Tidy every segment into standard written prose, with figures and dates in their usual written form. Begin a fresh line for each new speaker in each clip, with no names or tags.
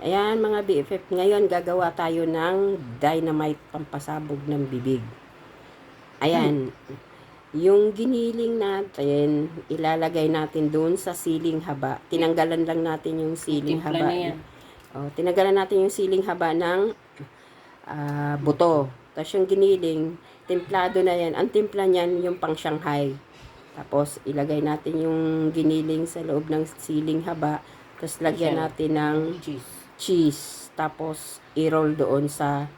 Ayan mga BFF, ngayon gagawa tayo ng dynamite pampasabog ng bibig. Ayan, yung giniling natin, ilalagay natin doon sa siling haba. Tinanggalan lang natin yung siling haba. Tinanggalan natin yung siling haba ng buto. Tapos yung giniling, templado na yan. Ang timpla niyan yung pang Shanghai. Tapos ilagay natin yung giniling sa loob ng siling haba. Tapos lagyan natin ng cheese. Tapos i-roll doon sa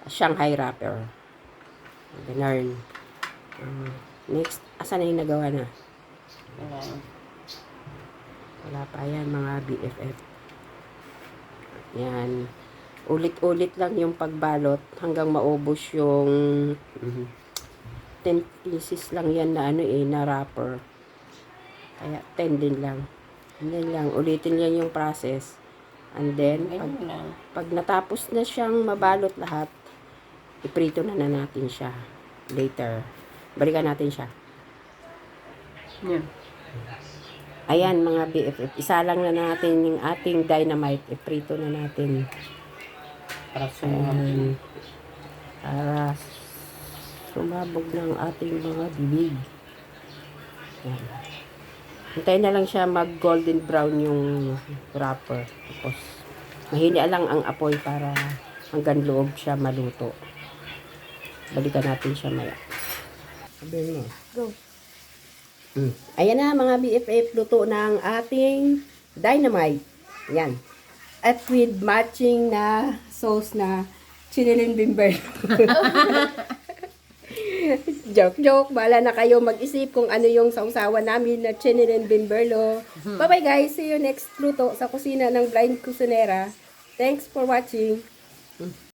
Shanghai wrapper. Ganun. Next, asan na yung nagawa na? Wala pa yan mga BFF. Yan. Ulit-ulit lang yung pagbalot hanggang maubos yung 10 pieces lang yan na na wrapper. Kaya 10 din lang. Yan lang. Ulitin yan yung process. And then, pag natapos na siyang mabalot lahat, iprito na natin siya later. Balikan natin siya. Yan. Ayan mga BFF. Isa lang na natin yung ating dynamite. Iprito na natin. Para sumabog ng ating mga bibig. Yan. Hintayin na lang siya mag golden brown yung wrapper. Tapos, mahina lang ang apoy para hanggang loob siya maluto. Balikan natin siya maya. Sabihin mo. Go. Ayan na mga BFF, luto ng ating dynamite. Yan. At with matching na sauce na chinilin bimber. Joke. Bala na kayo mag-isip kung ano yung sausawan namin na chinilin bimberlo. Bye-bye guys. See you next luto sa kusina ng Blind Cusinera. Thanks for watching.